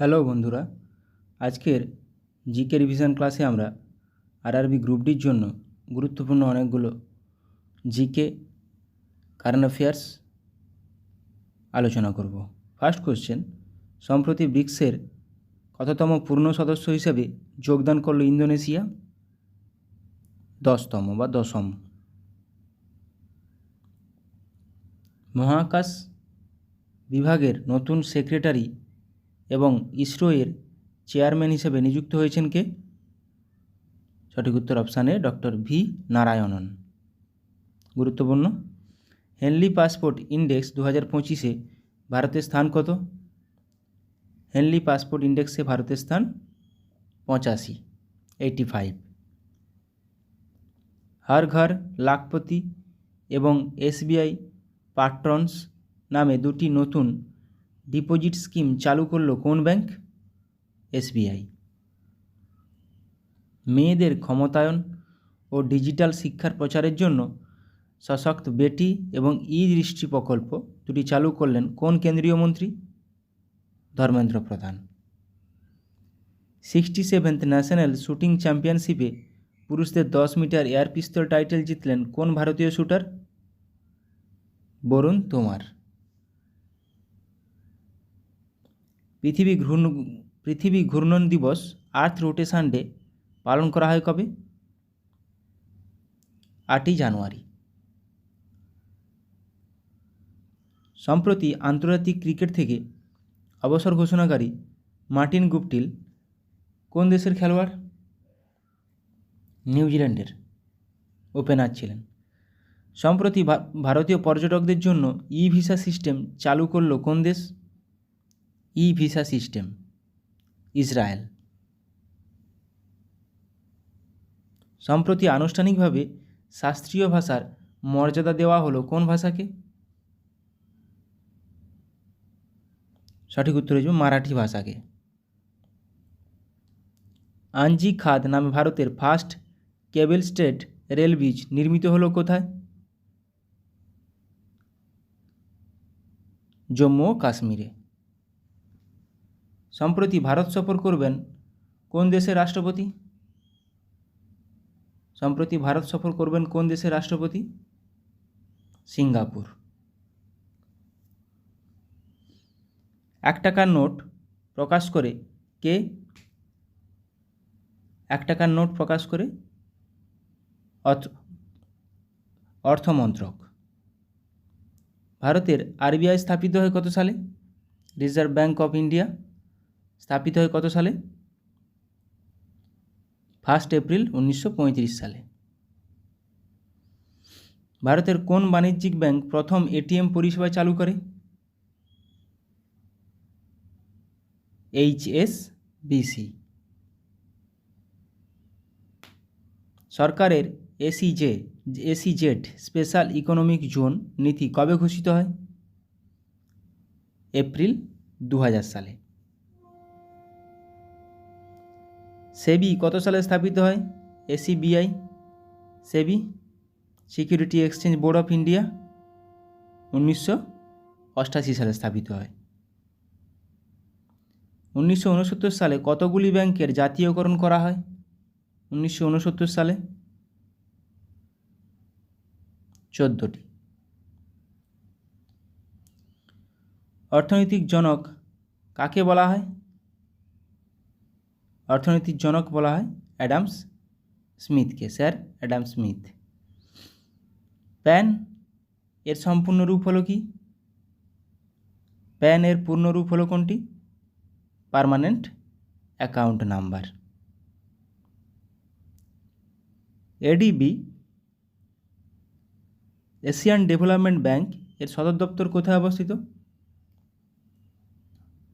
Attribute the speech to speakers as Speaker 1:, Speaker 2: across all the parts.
Speaker 1: Hello বন্ধুরা, আজকের GK revision ক্লাসে আমরা আরআরবি গ্রুপ ডির জন্য গুরুত্বপূর্ণ অনেকগুলো জিকে কারেন্ট অ্যাফেয়ার্স আলোচনা করব। ফার্স্ট কোশ্চেন, সম্প্রতি ব্রিক্সের কততম পূর্ণ সদস্য হিসেবে যোগদান করল ইন্দোনেশিয়া? 10তম বা 10ম। মহাকাশ বিভাগের নতুন সেক্রেটারি এবং ইসরো এর চেয়ারম্যান হিসেবে নিযুক্ত হয়েছেন কে? সঠিক উত্তর option A, doctor V Narayanan. গুরুত্বপূর্ণ, হেনলি পাসপোর্ট ইন্ডেক্স 2025-এ ভারতের স্থান কত? হেনলি পাসপোর্ট ইন্ডেক্সে ভারতের স্থান 85। হর ঘর লাখপতি এবং এসবিআই পাট্রনস নামে দুটি নতুন ডিপোজিট স্কিম চালু করল কোন ব্যাংক? এসবিআই। মেয়েদের ক্ষমতায়ন ও ডিজিটাল শিক্ষার প্রচারের জন্য সশক্ত বেটি এবং ই দৃষ্টি প্রকল্প দুটি চালু করলেন কোন কেন্দ্রীয় মন্ত্রী? ধর্মেন্দ্র প্রধান। 67th ন্যাশনাল শুটিং চ্যাম্পিয়নশিপে পুরুষদের 10 মিটার এয়ার পিস্তল টাইটেল জিতলেন কোন ভারতীয় শুটার? বরুণ তোমার। পৃথিবী ঘূর্ণন দিবস আর্থ রোটেশন ডে পালন করা হয় কবে? 8ই জানুয়ারি। সম্প্রতি আন্তর্জাতিক ক্রিকেট থেকে অবসর ঘোষণাকারী মার্টিন গুপটিল কোন দেশের খেলোয়াড়? নিউজিল্যান্ডের ওপেনার ছিলেন। সম্প্রতি ভারতীয় পর্যটকদের জন্য ই ভিসা সিস্টেম চালু করল কোন দেশ? ই ভিসা সিস্টেম ইসরায়েল। সম্প্রতি আনুষ্ঠানিকভাবে শাস্ত্রীয় ভাষার মর্যাদা দেওয়া হলো কোন ভাষাকে? সঠিক উত্তর হচ্ছে মারাঠি ভাষাকে। আঞ্জি খাদ নামে ভারতের ফার্স্ট কেবল স্টেট রেল ব্রিজ নির্মিত হলো কোথায়? জম্মু ও কাশ্মীরে। সম্প্রতি ভারত সফর করবেন কোন দেশের রাষ্ট্রপতি? সম্প্রতি ভারত সফর করবেন কোন দেশের রাষ্ট্রপতি? সিঙ্গাপুর। 1 টাকার নোট প্রকাশ করে কে? 1 টাকার নোট প্রকাশ করে অর্থমন্ত্রক। ভারতের আরবিআই স্থাপিত হয় কত সালে? রিজার্ভ ব্যাঙ্ক অফ ইন্ডিয়া স্থাপিত হয় কত সালে? 1 এপ্রিল 1935 সালে। ভারতের কোন বাণিজ্যিক ব্যাংক প্রথম এটিএম পরিষেবা চালু করে? এইচএসবিসি। সরকারের এসইজেড স্পেশাল ইকোনমিক জোন নীতি কবে ঘোষিত হয়? এপ্রিল 2000 সালে। সেবি কত সালে স্থাপিত হয়? SEBI SEBI security exchange board of India 1988 সালে স্থাপিত হয়। 1969 সালে কতগুলি ব্যাংকের জাতীয়করণ করা হয়? 1969 সালে 14টি। অর্থনৈতিক জনক কাকে বলা হয়? অর্থনৈতিক জনক বলা হয় অ্যাডাম স্মিথকে, স্যার অ্যাডাম স্মিথ। প্যান এর সম্পূর্ণ রূপ হলো কি? প্যান এর পূর্ণ রূপ হলো কোনটি? Permanent account number. ADB Asian development bank এর সদর দপ্তর কোথায় অবস্থিত?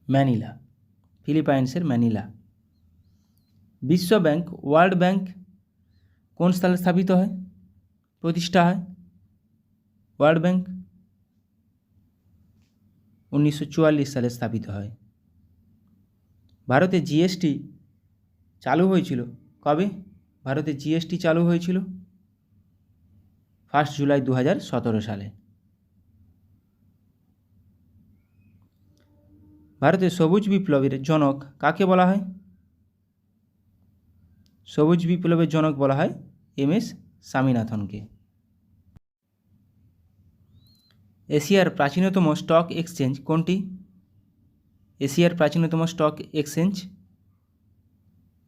Speaker 1: ম্যানিলা, ফিলিপাইন্সের ম্যানিলা। বিশ্ব ব্যাংক ওয়ার্ল্ড ব্যাংক কোন সালে স্থাপিত হয়, প্রতিষ্ঠা হয়? ওয়ার্ল্ড ব্যাংক 1944 সালে স্থাপিত হয়। ভারতে জিএসটি চালু হয়েছিল কবে? ভারতে জিএসটি চালু হয়েছিল 1 জুলাই 2017 সালে। ভারতের সবুজ বিপ্লবের জনক কাকে বলা হয়? সবুজ বিপ্লবের জনক বলা হয় এম.এস. স্বামীনাথনকে। এশিয়ার প্রাচীনতম স্টক এক্সচেঞ্জ কোনটি? এশিয়ার প্রাচীনতম stock exchange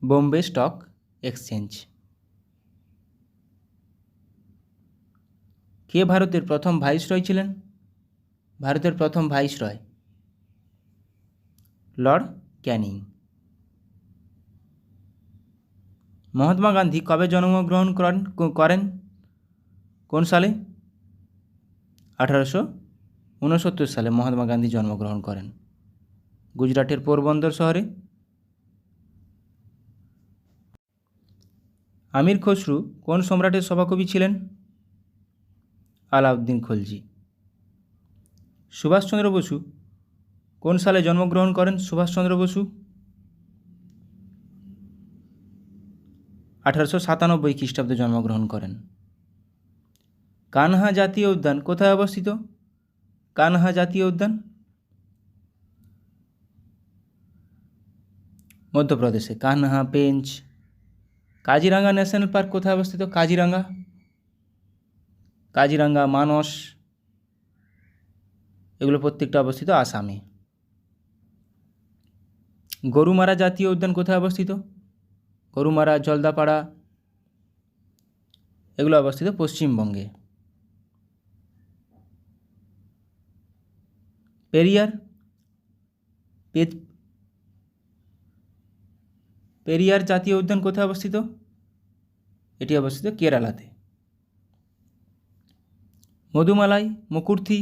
Speaker 1: Bombay stock exchange. কে ভারতের প্রথম ভাইসরয় ছিলেন? ভারতের প্রথম viceroy lord Canning. Mahatma Gandhi কবে জন্মগ্রহণ করেন? কোন সালে? 1869 সালে মহাত্মা গান্ধী জন্মগ্রহণ করেন গুজরাটের পোরবন্দর শহরে। আমির খসরু কোন সম্রাটের সভাকবি ছিলেন? আলাউদ্দিন খলজি। সুভাষচন্দ্র বসু কোন সালে জন্মগ্রহণ করেন? সুভাষচন্দ্র বসু 1897 খ্রিস্টাব্দে জন্মগ্রহণ করেন। কানহা জাতীয় উদ্যান কোথায় অবস্থিত? কানহা জাতীয় উদ্যান মধ্যপ্রদেশে, কানহা পেঞ্চ। কাজিরাঙ্গা ন্যাশনাল পার্ক কোথায় অবস্থিত? কাজিরাঙ্গা, কাজিরাঙ্গা, মানস, এগুলো প্রত্যেকটা অবস্থিত আসামে। গরুমারা জাতীয় উদ্যান কোথায় অবস্থিত? গরুমারা, জলদাপাড়া, এগুলো অবস্থিত পশ্চিমবঙ্গে। পেরিয়ার, পেরিয়ার জাতীয় উদ্যান কোথায় অবস্থিত? এটি অবস্থিত কেরালাতে। মধুমালাই মুকুর্থি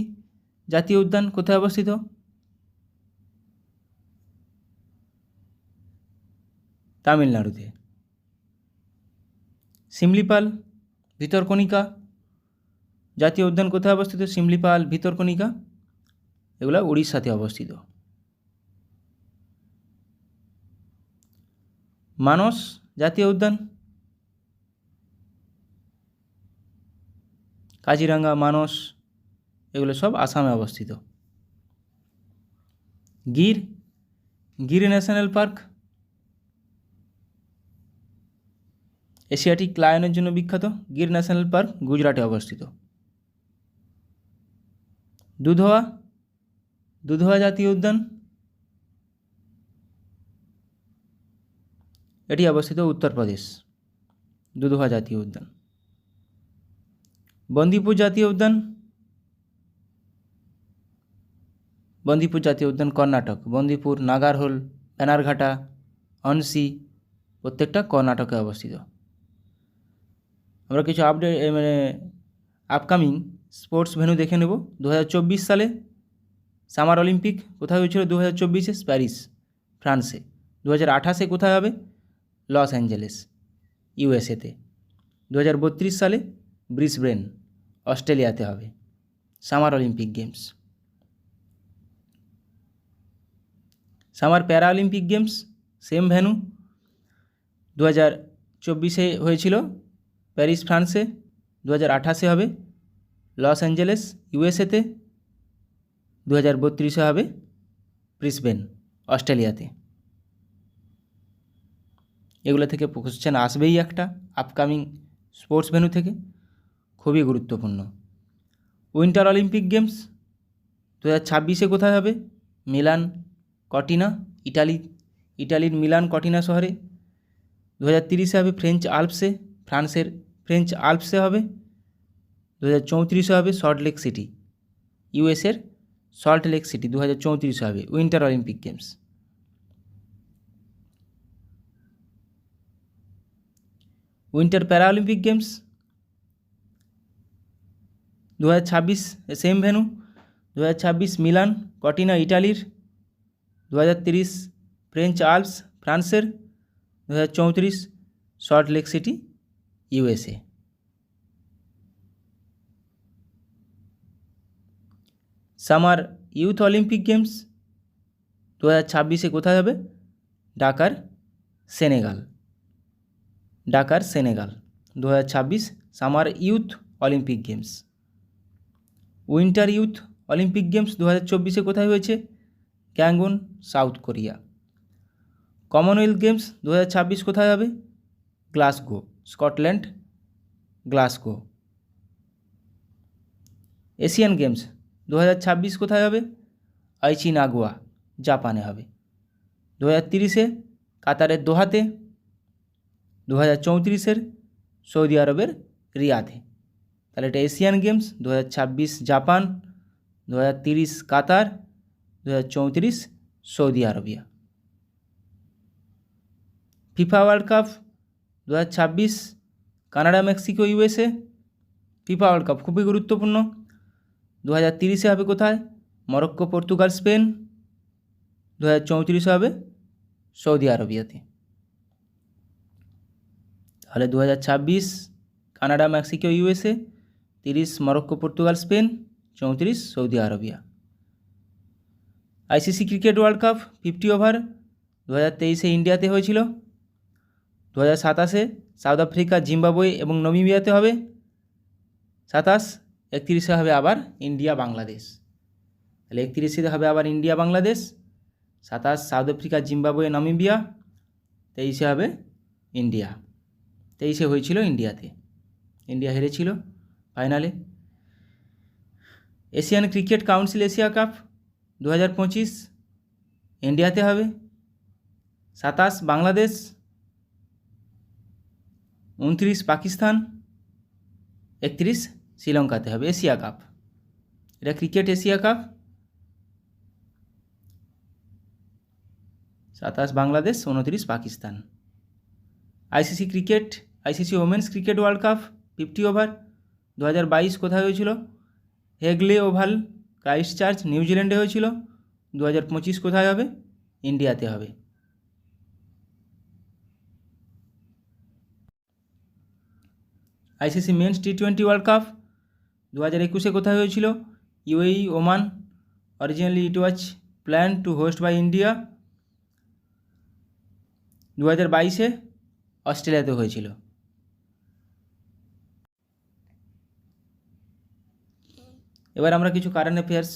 Speaker 1: জাতীয় উদ্যান কোথায় অবস্থিত? তামিলনাড়ুতে। শিমলিপাল ভিতরকণিকা জাতীয় উদ্যান কোথায় অবস্থিত? শিমলিপাল, ভিতরকণিকা, এগুলো উড়িষ্যাতে অবস্থিত। মানস জাতীয় উদ্যান, কাজিরাঙ্গা, মানস, এগুলো সব আসামে অবস্থিত। Gir, Gir national park Asiatic লায়নের জন্য বিখ্যাত। গির ন্যাশনাল পার্ক গুজরাটে অবস্থিত। দুধওয়া, দুধওয়া জাতীয় উদ্যান, এটি অবস্থিত উত্তরপ্রদেশ। দুধওয়া জাতীয় উদ্যান। বন্দিপুর জাতীয় উদ্যান, বন্দিপুর জাতীয় উদ্যান কর্ণাটক। বন্দিপুর, নাগারহোল, ব্যানারঘাটা, অনসি, প্রত্যেকটা কর্ণাটকে অবস্থিত। আমরা কিছু আপকামিং স্পোর্টস ভেন্যু দেখে নেব। 2024 সালে সামার অলিম্পিক কোথায় হয়েছিল? 2024-এ প্যারিস, ফ্রান্সে। 2028-এ কোথায় হবে? Los Angeles, ইউএসএতে। 2032 সালে ব্রিসবেন, অস্ট্রেলিয়াতে হবে summer Olympic games. Summer para Olympic games same venue 2024-এ হয়েছিল প্যারিস, ফ্রান্সে। 2028-এ হবে লস অ্যাঞ্জেলেস, ইউএসএতে। 2032-এ হবে ব্রিসবেন, অস্ট্রেলিয়াতে। এগুলো থেকে কোশ্চেন আসবেই একটা আপকামিং স্পোর্টস ভেন্যু থেকে, খুবই গুরুত্বপূর্ণ। উইন্টার অলিম্পিক গেমস 2026-এ কোথায় হবে? মিলান কর্টিনা, ইটালি, ইটালির মিলান কর্টিনা শহরে। 2030-এ হবে ফ্রেঞ্চ আল্পসে, ফ্রান্সের ফ্রেঞ্চ আল্পসে হবে। 2034-এ হবে সল্ট লেক সিটি, ইউএসের সল্ট লেক সিটি 2034-এ হবে winter Olympic games. Winter para Olympic games 2026 same venue. 2026 Milan Cortina, ইটালির। 2030 ফ্রেঞ্চ আল্পস, ফ্রান্সের। 2034 salt lake city, USA. Summer youth Olympic games 2026-এ কোথায় হবে? Dakar, Senegal, Dakar, Senegal. 2026 summer youth Olympic games. Winter youth Olympic games 2024-এ কোথায় হয়েছে? Gangwon, south Korea. Commonwealth games 2026 কোথায় হবে? Glasgow, Scotland, Glasgow. Asian games 2026 কোথায় হবে? আইচি নাগোয়া, জাপানে হবে। 2030-এ কাতারের দোহাতে, 2034-এর সৌদি আরবের রিয়াদে। তাহলে এটা এশিয়ান গেমস 2026 জাপান, 2030 কাতার, 2034 Saudi Arabia. FIFA world cup 2026 Canada, Mexico, USA. FIFA world cup খুবই গুরুত্বপূর্ণ। 2030-এ হবে কোথায়? Morocco, Portugal, Spain. 2034-এ হবে সৌদি আরবিয়াতে। তাহলে 2026 Canada, Mexico, USA, 30 Morocco, Portugal, Spain, 34 Saudi Arabia. ICC cricket world cup 50 over 2023-এ ইন্ডিয়াতে হয়েছিল। 2027-এ সাউথ আফ্রিকা, জিম্বাবুয়ে এবং নামিবিয়াতে হবে। 27, 31-এ হবে আবার ইন্ডিয়া, বাংলাদেশ। তাহলে 31-এ হবে আবার India, Bangladesh. 27 south Africa, Zimbabwe, Namibia. 23-এ হবে ইন্ডিয়া। 23-এ হয়েছিল ইন্ডিয়াতে, ইন্ডিয়া হেরেছিল ফাইনালে। Asian cricket council Asia cup 2025 ইন্ডিয়াতে হবে। 27 বাংলাদেশ, 29 পাকিস্তান, 31 শ্রীলঙ্কাতে হবে এশিয়া কাপ। এটা cricket Asia cup. 27 Bangladesh, 29 Pakistan. ICC cricket, ICC women's cricket world cup 50 over 2022 কোথায় হয়েছিল? হেগলে ওভাল, ক্রাইস্টচার্চ, নিউজিল্যান্ডে হয়েছিল। 2025 কোথায় হবে? ইন্ডিয়াতে হবে। আইসিসি মেন্স টি20 ওয়ার্ল্ড কাপ 2021-এ কোথায় হয়েছিল? UAE, Oman. Originally it was plan to host by India. 2022-এ অস্ট্রেলিয়াতে হয়েছিল। এবার আমরা কিছু কারেন্ট অ্যাফেয়ার্স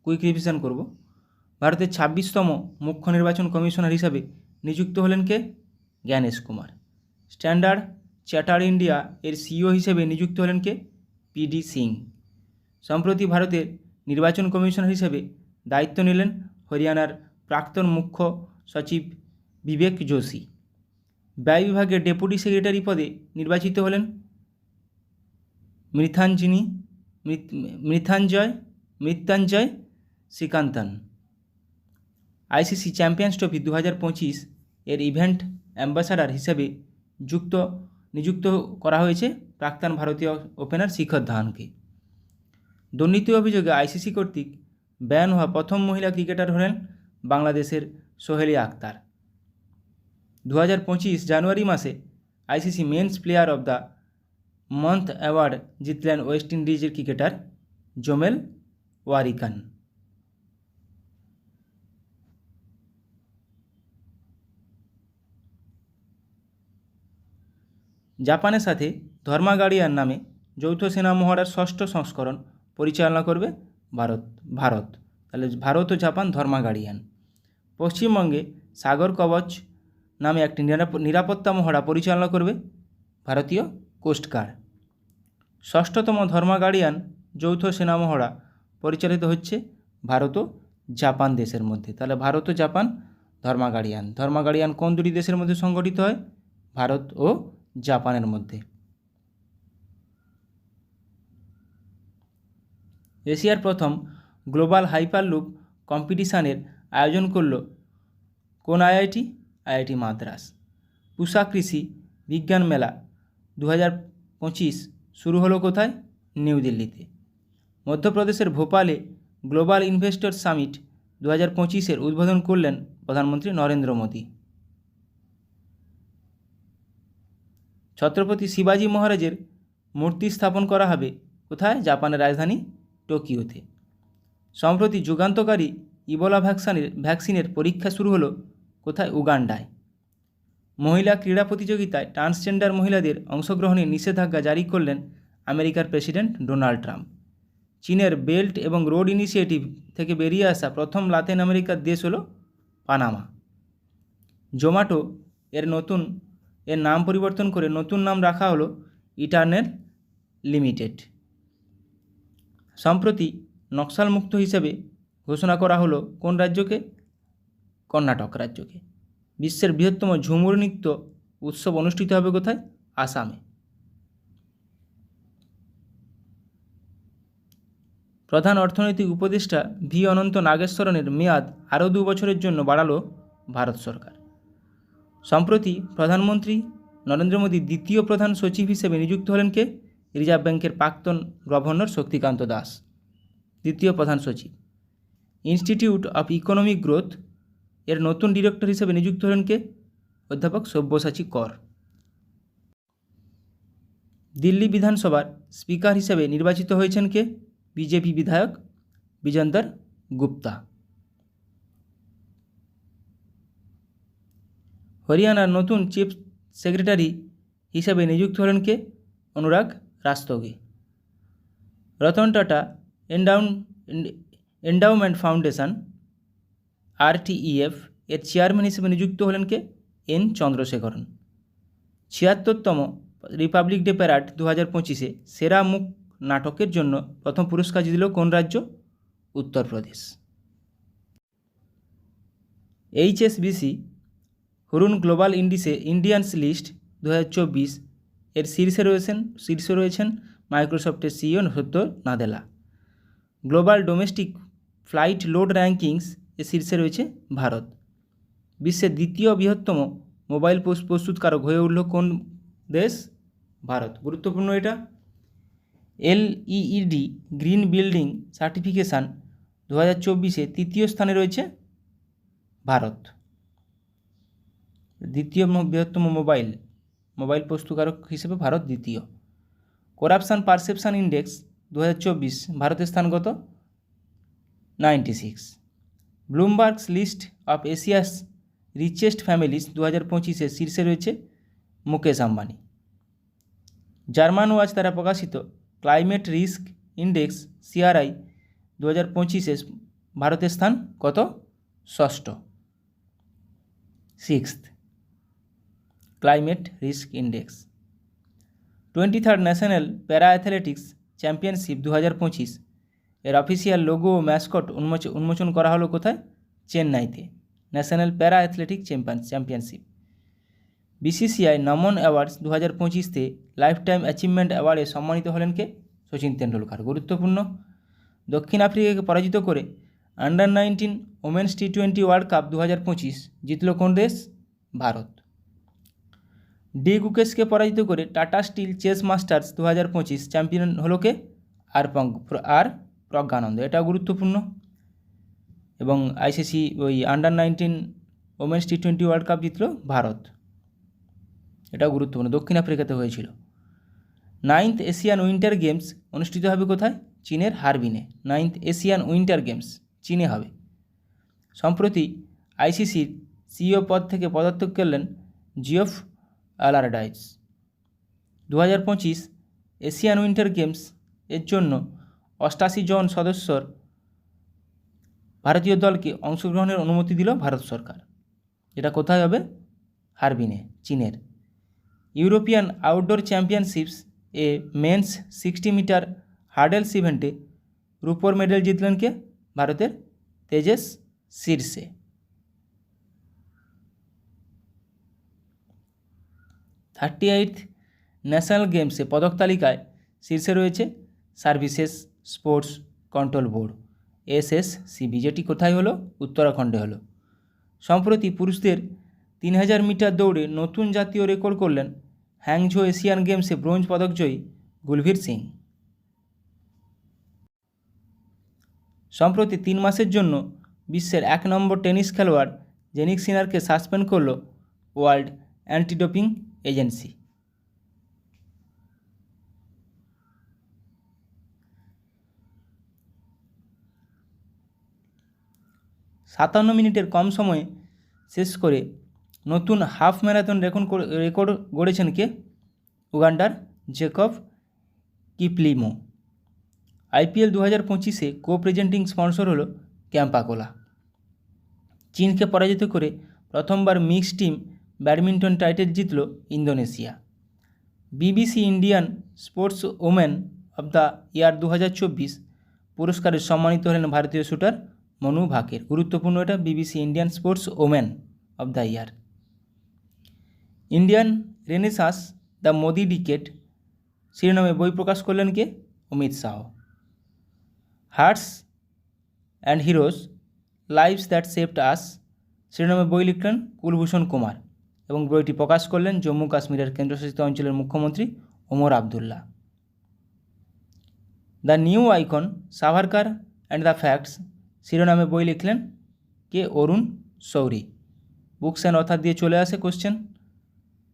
Speaker 1: কুইক রিভিশন করব। ভারতের 26তম মুখ্য নির্বাচন কমিশনার হিসাবে নিযুক্ত হলেন কে? Gyanesh Kumar. Standard chartered India এর সিইও হিসেবে নিযুক্ত হলেন কে? পিডি সিং। সম্প্রতি ভারতের নির্বাচন কমিশনার হিসেবে দায়িত্ব নিলেন হরিয়ানার প্রাক্তন মুখ্য সচিব বিবেক যোশী। ব্যয় বিভাগের ডেপুটি সেক্রেটারি পদে নির্বাচিত হলেন মৃত্যুঞ্জয় শ্রীকান্তন। আইসিসি চ্যাম্পিয়ন্স ট্রফি 2025 এর ইভেন্ট অ্যাম্বাসাডার হিসেবে নিযুক্ত করা হয়েছে প্রাক্তন ভারতীয় ওপেনার শিখর ধাওয়ানকে। দুর্নীতি অভিযোগে আইসিসি কর্তৃক ব্যান হওয়া প্রথম মহিলা ক্রিকেটার হলেন বাংলাদেশের সোহেলি আক্তার। 2025 জানুয়ারি মাসে ICC men's player of the month award জিতলেন ওয়েস্ট ইন্ডিজের ক্রিকেটার জোমেল ওয়ারিকান। জাপানের সাথে ধর্মা গার্ডিয়ান নামে যৌথ সেনা মহড়ার 6ষ্ঠ সংস্করণ পরিচালনা করবে ভারত। তাহলে ভারত ও জাপান ধর্মা গার্ডিয়ান। পশ্চিমবঙ্গে সাগর কবচ নামে একটি নিরাপত্তা মহড়া পরিচালনা করবে ভারতীয় কোস্টগার্ড। 6ষ্ঠতম ধর্মা গার্ডিয়ান যৌথ সেনা মহড়া পরিচালিত হচ্ছে ভারত ও জাপান দেশের মধ্যে। তাহলে ভারত ও জাপান ধর্মা গার্ডিয়ান কোন দুটি দেশের মধ্যে সংগঠিত হয়? ভারত ও জাপানের মধ্যে। এশিয়ার প্রথম গ্লোবাল হাইপারলুপ কম্পিটিশানের আয়োজন করল কোন আইআইটি? আইআইটি মাদ্রাস। পুষা কৃষি বিজ্ঞান মেলা 2025 শুরু হলো কোথায়? নিউ দিল্লিতে। মধ্যপ্রদেশের ভোপালে গ্লোবাল ইনভেস্টর সামিট 2025-এর উদ্বোধন করলেন প্রধানমন্ত্রী নরেন্দ্র মোদী। ছত্রপতি শিবাজী মহারাজের মূর্তি স্থাপন করা হবে কোথায়? জাপানের রাজধানী টোকিওতে। সম্প্রতি যুগান্তকারী ইবোলা ভ্যাকসিনের পরীক্ষা শুরু হলো কোথায়? উগান্ডায়। মহিলা ক্রীড়া প্রতিযোগিতায় ট্রান্সজেন্ডার মহিলাদের অংশগ্রহণে নিষেধাজ্ঞা জারি করলেন আমেরিকার প্রেসিডেন্ট ডোনাল্ড ট্রাম্প। চীনের বেল্ট এবং রোড ইনিশিয়েটিভ থেকে বেরিয়ে আসা প্রথম লাতিন আমেরিকার দেশ হলো পানামা। জোম্যাটো এর নাম পরিবর্তন করে নতুন নাম রাখা হলো ইটারনেট লিমিটেড। সম্প্রতি নকশালমুক্ত হিসেবে ঘোষণা করা হলো কোন রাজ্যকে? কর্ণাটক রাজ্যকে। বিশ্বের বৃহত্তম ঝুমুর নৃত্য উৎসব অনুষ্ঠিত হবে কোথায়? আসামে। প্রধান অর্থনৈতিক উপদেষ্টা ভি অনন্ত নাগেশ্বরনের মেয়াদ আরও 2 বছরের জন্য বাড়ালো ভারত সরকার। সম্প্রতি প্রধানমন্ত্রী নরেন্দ্র মোদী দ্বিতীয় প্রধান সচিব হিসেবে নিযুক্ত হলেন কে? রিজার্ভ ব্যাংকের প্রাক্তন গভর্নর শক্তিকান্ত দাস দ্বিতীয় প্রধান সচিব। ইনস্টিটিউট অফ ইকোনমিক গ্রোথ এর নতুন ডিরেক্টর হিসেবে নিযুক্ত হলেন কে? অধ্যাপক সব্যসাচী কর। দিল্লি বিধানসভার স্পিকার হিসেবে নির্বাচিত হয়েছেন কে? বিজেপি বিধায়ক বিজেন্দর গুপ্তা। হরিয়ানার নতুন চিফ সেক্রেটারি হিসেবে নিযুক্ত হলেন কে? Anurag Rastogi. Ratan Tata endowment foundation RTEF এর চেয়ারম্যান হিসেবে নিযুক্ত হলেন কে? N চন্দ্রশেখরন। 76তম রিপাবলিক ডে প্যারেড 2025-এ সেরা মুখ নাটকের জন্য প্রথম পুরস্কার জিতল কোন রাজ্য? Uttar Pradesh. HSBC Hurun global Indians list 2024 এর শীর্ষে রয়েছেন মাইক্রোসফটের CEO Satya Nadella. Global domestic flight load rankings এর শীর্ষে রয়েছে ভারত। বিশ্বের দ্বিতীয় বৃহত্তম মোবাইল প্রস্তুতকারক হয়ে উঠল কোন দেশ? ভারত। গুরুত্বপূর্ণ এটা। LEED গ্রিন বিল্ডিং সার্টিফিকেশান 2024-এ তৃতীয় স্থানে রয়েছে ভারত। দ্বিতীয় বৃহত্তম মোবাইল প্রস্তুতকারক হিসেবে ভারত দ্বিতীয়। করাপশান পারসেপশান ইন্ডেক্স 2024 ভারতের স্থান কত? 96। Bloomberg's list of Asia's richest families 2025-এ শীর্ষে রয়েছে মুকেশ আম্বানি। জার্মান ওয়াচ দ্বারা প্রকাশিত ক্লাইমেট রিস্ক ইন্ডেক্স CRI 2025-এ ভারতের স্থান কত? 6ষ্ঠ। Climate risk index. 23rd national para athletics championship 2025 এর অফিসিয়াল লোগো ও ম্যাসকট উন্মোচন করা হলো কোথায়? চেন্নাইতে। ন্যাশনাল প্যারা অ্যাথলেটিক চ্যাম্পিয়নশিপ। BCCI নমন অ্যাওয়ার্ডস 2025-তে লাইফ টাইম অ্যাচিভমেন্ট অ্যাওয়ার্ডে সম্মানিত হলেন কে? সচিন তেন্ডুলকর। গুরুত্বপূর্ণ। দক্ষিণ আফ্রিকাকে পরাজিত করে under-19 women's T20 world cup 2025 জিতল কোন দেশ? ভারত। ডি গুকেশকে পরাজিত করে Tata steel chess masters 2025 champion হলো কে? আর প্রজ্ঞানন্দ। এটা গুরুত্বপূর্ণ। এবং ICC আন্ডার-19 ওমেন্স T20 ওয়ার্ল্ড কাপ জিতল ভারত। এটাও গুরুত্বপূর্ণ। দক্ষিণ আফ্রিকাতে হয়েছিল। 9th এশিয়ান উইন্টার গেমস অনুষ্ঠিত হবে কোথায়? চীনের হারবিনে। 9th এশিয়ান উইন্টার গেমস চীনে হবে। সম্প্রতি ICCর CEO পদ থেকে পদত্যাগ করলেন জিওফ আলারডাইস। 2025 এশিয়ান উইন্টার গেমস এর জন্য 88 জন সদস্যর ভারতীয় দলকে অংশগ্রহণের অনুমতি দিল ভারত সরকার। এটা কোথায় হবে? হারবিনে, চীনের। ইউরোপিয়ান আউটডোর চ্যাম্পিয়নশিপস এ মেন্স 60 মিটার হার্ডেলস ইভেন্টে রূপোর মেডেল জিতলেন কে? ভারতের তেজস শীর্ষে। থার্টি-8th ন্যাশনাল গেমসে পদক তালিকায় শীর্ষে রয়েছে services sports control board SSCB, যেটি কোথায় হলো? উত্তরাখণ্ডে হলো। সম্প্রতি পুরুষদের 3000 মিটার দৌড়ে নতুন জাতীয় রেকর্ড করলেন হ্যাংঝো এশিয়ান গেমসে ব্রোঞ্জ পদকজয়ী গুলবীর সিং। সম্প্রতি 3 মাসের জন্য বিশ্বের 1 নম্বর টেনিস খেলোয়াড় জেনিক সিনারকে সাসপেন্ড করল ওয়ার্ল্ড অ্যান্টি ডোপিং এজেন্সি। সাতান্ন মিনিটের কম সময়ে শেষ করে নতুন হাফ ম্যারাথন রেকর্ড গড়েছেন কে? উগান্ডার জেকব কিপলিমো। IPL 2025-এ প্রেজেন্টিং স্পন্সর হলো ক্যাম্পাকোলা। চীনকে পরাজিত করে প্রথমবার মিক্সড টিম ব্যাডমিন্টন টাইটেল জিতল Indonesia. BBC Indian sports women of the ইয়ার 2024 পুরস্কারে সম্মানিত হলেন ভারতীয় শুটার মনু ভাকের। গুরুত্বপূর্ণ এটা, BBC Indian sports women of the year. Indian renaissance the Modi decade শিরোনামে বই প্রকাশ করলেন কে? Amit Shah. Hearts and heroes lives that saved us শিরোনামে বই লিখলেন কুলভূষণ কুমার এবং বইটি প্রকাশ করলেন জম্মু কাশ্মীরের কেন্দ্রশাসিত অঞ্চলের মুখ্যমন্ত্রী Omar Abdullah. The new icon Savarkar and the facts শিরোনামে বই লিখলেন কে? অরুণ শৌরি। বুকস অ্যান্ড অথার দিয়ে চলে আসে question.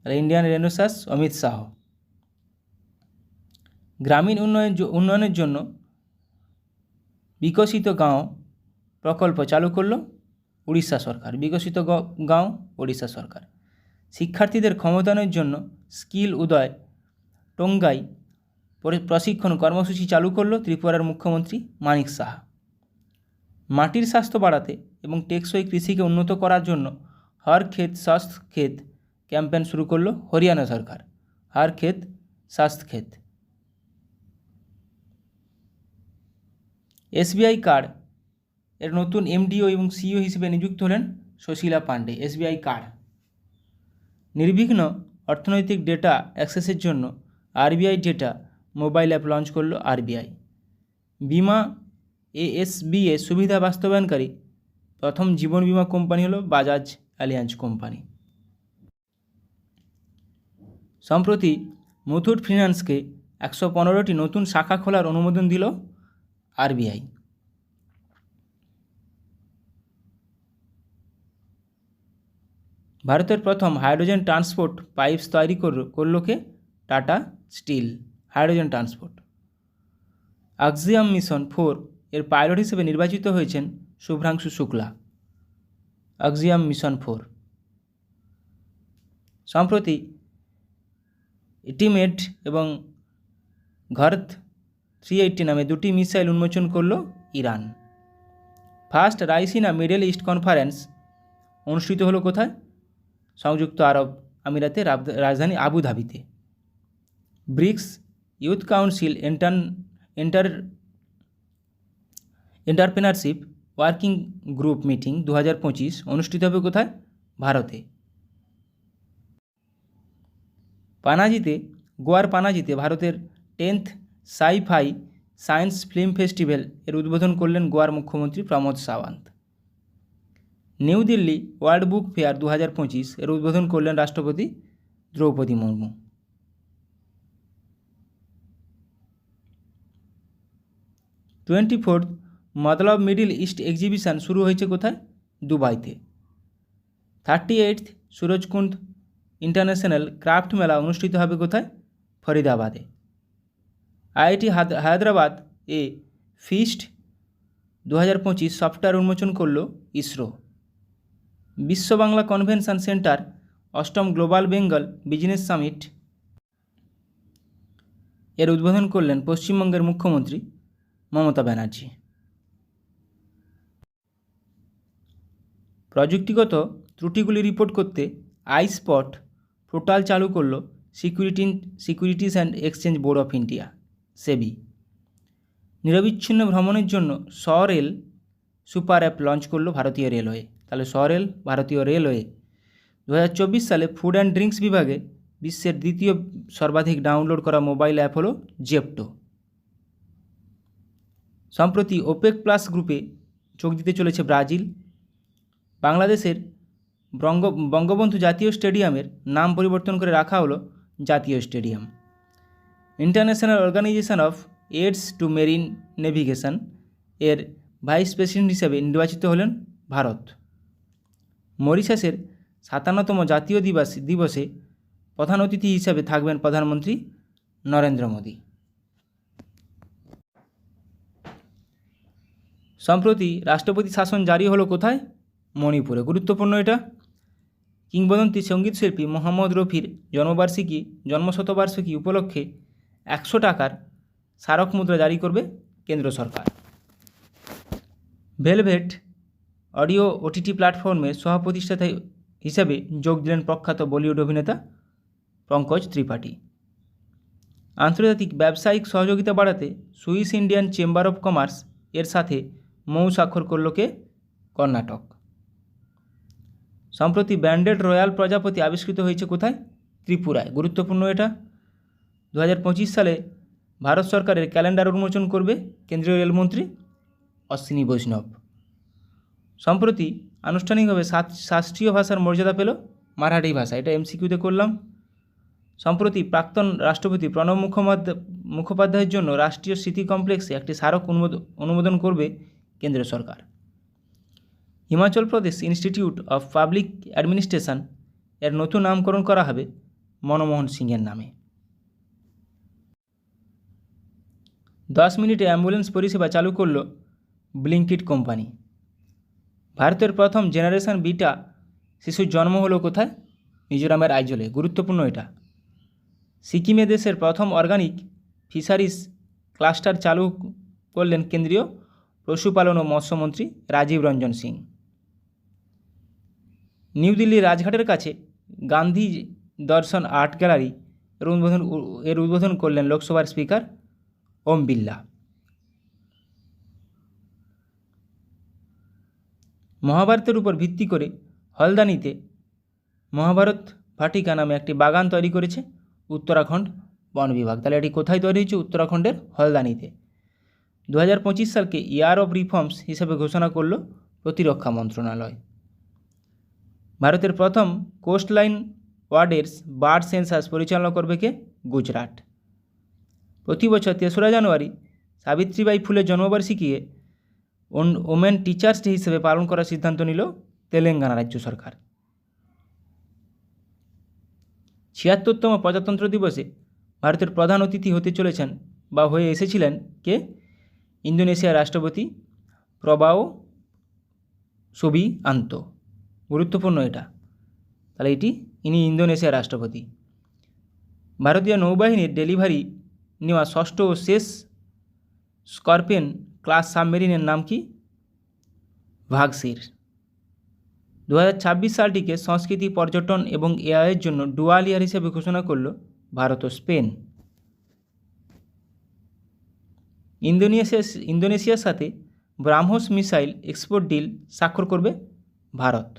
Speaker 1: Indian renaissance Amit Shah. গ্রামীণ উন্নয়নের জন্য বিকশিত গাঁও প্রকল্প চালু করল উড়িষ্যা সরকার। বিকশিত গাঁও উড়িষ্যা সরকার। শিক্ষার্থীদের ক্ষমতায়নের জন্য স্কিল উদয় টোঙ্গাই প্রশিক্ষণ কর্মসূচি চালু করল ত্রিপুরার মুখ্যমন্ত্রী মানিক সাহা। মাটির স্বাস্থ্য বাড়াতে এবং টেকসই কৃষিকে উন্নত করার জন্য হর ক্ষেত স্বাস্থ্য ক্ষেত ক্যাম্পেইন শুরু করল হরিয়ানা সরকার। হর ক্ষেত স্বাস্থ্য ক্ষেত। SBI কার্ড এর নতুন MDO এবং CEO হিসেবে নিযুক্ত হলেন সুশীলা পান্ডে। SBI কার্ড নির্বিঘ্ন অর্থনৈতিক ডেটা অ্যাক্সেসের জন্য RBI data mobile app launch করল RBI। বিমা ASBA সুবিধা বাস্তবায়নকারী প্রথম জীবন বিমা কোম্পানি হলো বাজাজ অ্যালিয়ান্স কোম্পানি। সম্প্রতি মুথুট ফিন্যান্সকে 115টি নতুন শাখা খোলার অনুমোদন দিল RBI। ভারতের প্রথম হাইড্রোজেন ট্রান্সপোর্ট পাইপস তৈরি করল কে? Tata steel. Hydrogen transport. Axiom mission 4 এর পাইলট হিসেবে নির্বাচিত হয়েছেন শুভ্রাংশু শুক্লা। আক্সিয়াম মিশন 4। সম্প্রতি ইটিমেড এবং ঘরত 380 নামে দুটি মিসাইল উন্মোচন করল Iran. First Raisina middle east conference অনুষ্ঠিত হলো কোথায়? সংযুক্ত আরব আমিরাতের রাজধানী আবুধাবিতে। BRICS youth council entrepreneurship working group meeting 2025 অনুষ্ঠিত হবে কোথায়? ভারতে। গোয়ার পানাজিতে ভারতের 10th sci fi science film festival এর উদ্বোধন করলেন গোয়ার মুখ্যমন্ত্রী Pramod Sawant. New Delhi world book fair 2025 এর উদ্বোধন করলেন রাষ্ট্রপতি দ্রৌপদী মুর্মু। 24th মতলব মিডল ইস্ট এক্সিবিশন শুরু হয়েছে কোথায়? দুবাইতে। 38th সুরজকুন্ড ইন্টারন্যাশনাল ক্রাফট মেলা অনুষ্ঠিত হবে কোথায়? ফরিদাবাদে। IIT হায়দ্রাবাদ এ ফিস্ট 2025 সফটওয়্যার উন্মোচন করল ইসরো। বিশ্ব বাংলা কনভেনশন সেন্টার 8ম গ্লোবাল বেঙ্গল বিজনেস সামিট এর উদ্বোধন করলেন পশ্চিমবঙ্গের মুখ্যমন্ত্রী মমতা ব্যানার্জি। প্রযুক্তিগত ত্রুটিগুলি রিপোর্ট করতে আইস্পট পোর্টাল চালু করল securities and exchange board of India SEBI. নিরবিচ্ছিন্ন ভ্রমণের জন্য স্বরেল সুপার অ্যাপ লঞ্চ করলো ভারতীয় রেলওয়ে। তাহলে স্বরেল ভারতীয় রেলওয়ে 2024 সালে ফুড অ্যান্ড ড্রিঙ্কস বিভাগে বিশ্বের দ্বিতীয় সর্বাধিক ডাউনলোড করা মোবাইল অ্যাপ হলো জেপ্টো। সম্প্রতি ওপেক প্লাস গ্রুপে যোগ দিতে চলেছে ব্রাজিল। বাংলাদেশের বঙ্গবন্ধু জাতীয় স্টেডিয়ামের নাম পরিবর্তন করে রাখা হলো জাতীয় stadium. International organisation of aids to marine navigation এর ভাইস প্রেসিডেন্ট হিসেবে নির্বাচিত হলেন ভারত। মরিশাসের 57তম জাতীয় দিবসে প্রধান অতিথি হিসেবে থাকবেন প্রধানমন্ত্রী নরেন্দ্র মোদী। সম্প্রতি রাষ্ট্রপতি শাসন জারি হলো কোথায়? মণিপুরে। গুরুত্বপূর্ণ এটা। কিংবদন্তি সঙ্গীতশিল্পী মোহাম্মদ রফির জন্মশতবার্ষিকী উপলক্ষে 100 টাকার স্মারক মুদ্রা জারি করবে কেন্দ্র সরকার। ভেলভেট অডিও ওটিটি প্ল্যাটফর্মে সহ-প্রতিষ্ঠাতা হিসাবে যোগ দিলেন প্রখ্যাত বলিউড অভিনেতা পঙ্কজ ত্রিপাঠী। আন্তর্জাতিক ব্যবসায়িক সহযোগিতা বাড়াতে Swiss Indian chamber of commerce এর সাথে মৌ স্বাক্ষর করল কে? কর্ণাটক। সম্প্রতি ব্যান্ডেড রয়্যাল প্রজাপতি আবিষ্কৃত হয়েছে কোথায়? ত্রিপুরায়। গুরুত্বপূর্ণ এটা। 2025 সালে ভারত সরকারের ক্যালেন্ডার উন্মোচন করবে কেন্দ্রীয় রেলমন্ত্রী অশ্বিনী বৈষ্ণব। সম্প্রতি আনুষ্ঠানিকভাবে শাস্ত্রীয় ভাষার মর্যাদা পেল মারাঠি ভাষা। এটা এমসিকিউতে করলাম। সম্প্রতি প্রাক্তন রাষ্ট্রপতি প্রণব মুখোপাধ্যায়ের জন্য রাষ্ট্রীয় স্মৃতি কমপ্লেক্সে একটি স্মারক অনুমোদন করবে কেন্দ্র সরকার। Himachal Pradesh institute of public administration এর নতুন নামকরণ করা হবে মনমোহন সিংয়ের নামে। 10 মিনিটে অ্যাম্বুলেন্স পরিষেবা চালু করল ব্লিঙ্কিট কোম্পানি। ভারতের প্রথম জেনারেশন বিটা শিশুর জন্ম হলো কোথায়? মিজোরামের আইজলে। গুরুত্বপূর্ণ এটা। সিকিমে দেশের প্রথম অর্গানিক ফিশারিজ ক্লাস্টার চালু করলেন কেন্দ্রীয় পশুপালন ও মৎস্যমন্ত্রী রাজীব রঞ্জন সিং। নিউ দিল্লির রাজঘাটের কাছে গান্ধী দর্শন আর্ট গ্যালারি এর উদ্বোধন করলেন লোকসভার স্পিকার ওম বিড়লা। মহাভারতের উপর ভিত্তি করে হলদানিতে মহাভারত ভাটিকা নামে একটি বাগান তৈরি করেছে উত্তরাখণ্ড বন বিভাগ। তাহলে এটি কোথায় তৈরি হয়েছে? উত্তরাখণ্ডের হলদানিতে। 2025 সালকে ইয়ার অফ রিফর্মস হিসেবে ঘোষণা করল প্রতিরক্ষা মন্ত্রণালয়। ভারতের প্রথম কোস্টলাইন ওয়ার্ডেস বার্ড সেন্সাস পরিচালনা করবে কে? গুজরাট। প্রতি বছর 3রা জানুয়ারি সাবিত্রীবাই ফুলের জন্মবার্ষিকীকে ওমেন টিচার্স ডে হিসেবে পালন করার সিদ্ধান্ত নিল তেলেঙ্গানা রাজ্য সরকার। 76তম প্রজাতন্ত্র দিবসে ভারতের প্রধান অতিথি হতে চলেছেন বা হয়ে এসেছিলেন কে? ইন্দোনেশিয়ার রাষ্ট্রপতি প্রবাও সুবিআন্তো। গুরুত্বপূর্ণ এটা। তাহলে ইনি ইন্দোনেশিয়ার রাষ্ট্রপতি। ভারতীয় নৌবাহিনীর ডেলিভারি নেওয়া ষষ্ঠ ও শেষ স্করপিয়ন ক্লাস সাবমেরিনের নাম কি? ভাগসির। 2026 সালটিকে সংস্কৃতি, পর্যটন এবং এআইয়ের জন্য ডুয়াল ইয়ার হিসেবে ঘোষণা করল ভারত ও স্পেন। ইন্দোনেশিয়ার সাথে ব্রাহ্মস মিসাইল এক্সপোর্ট ডিল স্বাক্ষর করবে ভারত।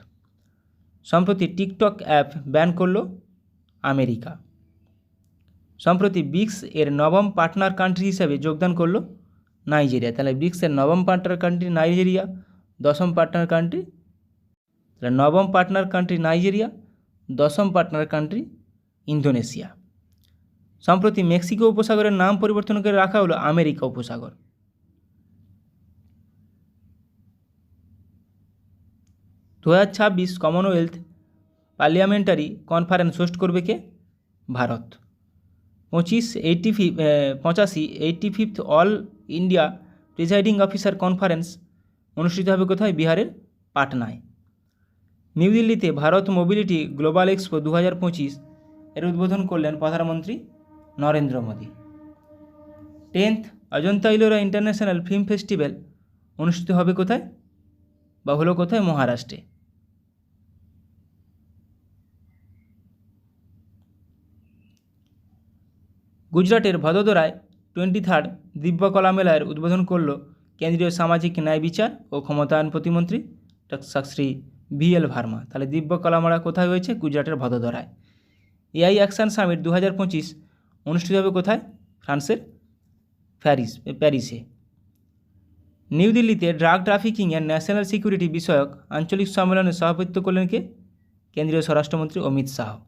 Speaker 1: সম্প্রতি টিকটক অ্যাপ ব্যান করল আমেরিকা। সম্প্রতি ব্রিক্স এর নবম পার্টনার কান্ট্রি হিসেবে যোগদান করল নাইজেরিয়া। তাহলে ব্রিক্সের নবম পার্টনার কান্ট্রি নাইজেরিয়া, দশম পার্টনার কান্ট্রি, তাহলে নবম পার্টনার কান্ট্রি নাইজেরিয়া, দশম পার্টনার কান্ট্রি ইন্দোনেশিয়া। সম্প্রতি মেক্সিকো উপসাগরের নাম পরিবর্তন করে রাখা হলো আমেরিকা উপসাগর। কমনওয়েলথ পার্লিয়ামেন্টারি কনফারেন্স হোস্ট করবে কে? ভারত। 85th all India presiding officer conference অনুষ্ঠিত হবে কোথায়? বিহারের পাটনায়। নিউ দিল্লিতে ভারত মোবিলিটি গ্লোবাল এক্সপো 2025 এর উদ্বোধন করলেন প্রধানমন্ত্রী Narendra Modi. 10th Ajanta Ellora international film festival অনুষ্ঠিত হবে কোথায় বা হলো কোথায়? মহারাষ্ট্রে। গুজরাটের ভদোদরায় 23rd দিব্যকলা মেলার উদ্বোধন করল কেন্দ্রীয় সামাজিক ন্যায় বিচার ও ক্ষমতায়ন প্রতিমন্ত্রী শ্রী VL ভার্মা। তাহলে দিব্যকলা মেলা কোথায় হয়েছে? গুজরাটের ভদোদরায়। এআই অ্যাকশন সামিট 2025 অনুষ্ঠিত হবে কোথায়? ফ্রান্সের প্যারিসে। নিউ দিল্লিতে drug trafficking and national security বিষয়ক আঞ্চলিক সম্মেলনে সভাপতিত্ব করলেন কে? কেন্দ্রীয় স্বরাষ্ট্রমন্ত্রী অমিত শাহ।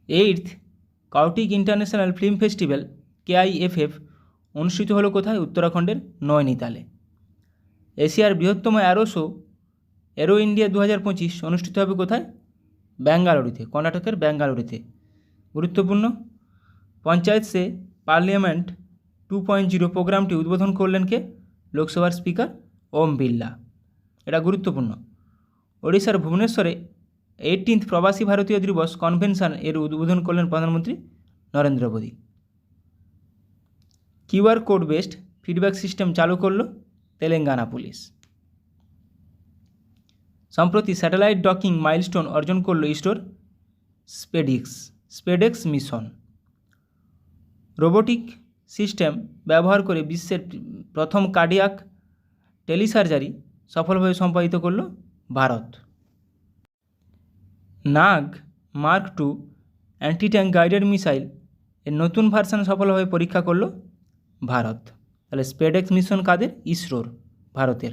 Speaker 1: এইথ কাউটিক ইন্টারন্যাশনাল ফিল্ম ফেস্টিভ্যাল KIFF অনুষ্ঠিত হলো কোথায়? উত্তরাখণ্ডের নৈনিতালে। এশিয়ার বৃহত্তম অ্যারো শো এরো ইন্ডিয়া 2025 অনুষ্ঠিত হবে কোথায়? বেঙ্গালুরুতে, কর্ণাটকের বেঙ্গালুরুতে। গুরুত্বপূর্ণ। পঞ্চায়েত সে পার্লামেন্ট 2.0 প্রোগ্রামটি উদ্বোধন করলেন কে? লোকসভার স্পিকার ওম বিড়লা। এটা গুরুত্বপূর্ণ। ওড়িশার ভুবনেশ্বরে 18th প্রবাসী ভারতীয় দিবস কনভেনশন এর উদ্বোধন করলেন প্রধানমন্ত্রী Narendra Modi. QR code based feedback system চালু করল তেলেঙ্গানা পুলিশ। সম্প্রতি স্যাটেলাইট ডকিং মাইলস্টোন অর্জন করল ইসরোর স্পেডেক্স মিশন। রোবোটিক সিস্টেম ব্যবহার করে বিশ্বের প্রথম কার্ডিয়াক টেলিসার্জারি সফলভাবে সম্পাদিত করল ভারত। Nag mark two anti tank guided missile এর নতুন ভার্সান সফলভাবে পরীক্ষা করল ভারত। তাহলে স্পেডেক্স মিশন কাদের? ইসরোর, ভারতের।